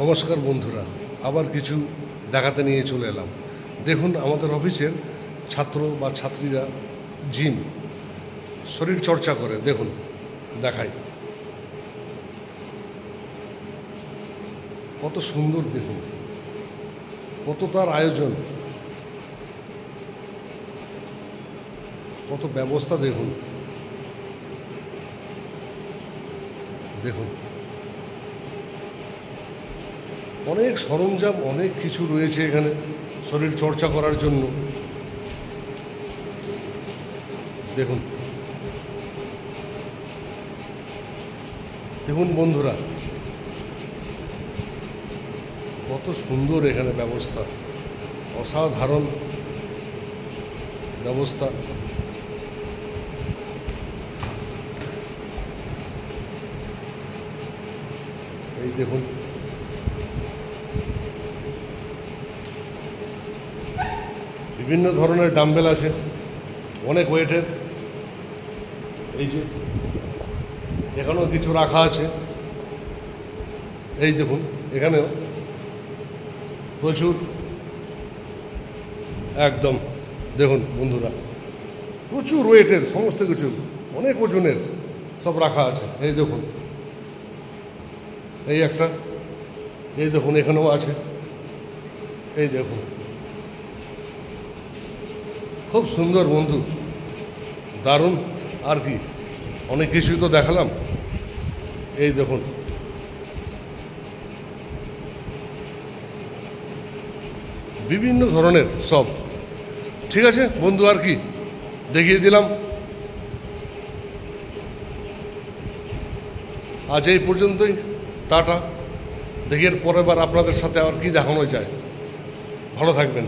নমস্কার বন্ধুরা, আবার কিছু দেখাতে নিয়ে চলে এলাম। দেখুন, আমাদের অফিসের ছাত্র বা ছাত্রীরা জিম শরীর চর্চা করে। দেখুন, দেখাই কত সুন্দর, দেখুন কত তার আয়োজন, কত ব্যবস্থা। দেখুন দেখুন অনেক সরঞ্জাম, অনেক কিছু রয়েছে এখানে শরীর চর্চা করার জন্য। দেখুন দেখুন বন্ধুরা, কত সুন্দর এখানে ব্যবস্থা, অসাধারণ ব্যবস্থা। এই দেখুন, বিভিন্ন ধরনের ডাম্বেল আছে, অনেক ওয়েটের। এই যে এখানেও কিছু রাখা আছে। এই দেখুন, এখানেও প্রচুর, একদম দেখুন বন্ধুরা, প্রচুর ওয়েটের সমস্ত কিছু, অনেক ওজনের সব রাখা আছে। এই দেখুন, এই একটা, এই দেখুন এখানেও আছে। এই দেখুন, খুব সুন্দর বন্ধু, দারুণ। আর কি, অনেক কিছুই তো দেখালাম। এই দেখুন, বিভিন্ন ধরনের সব। ঠিক আছে বন্ধু, আর কি দেখিয়ে দিলাম। আজ এই পর্যন্তই, টাটা। দেখি এর পরের বার আপনাদের সাথে আর কি দেখানো যায়। ভালো থাকবেন।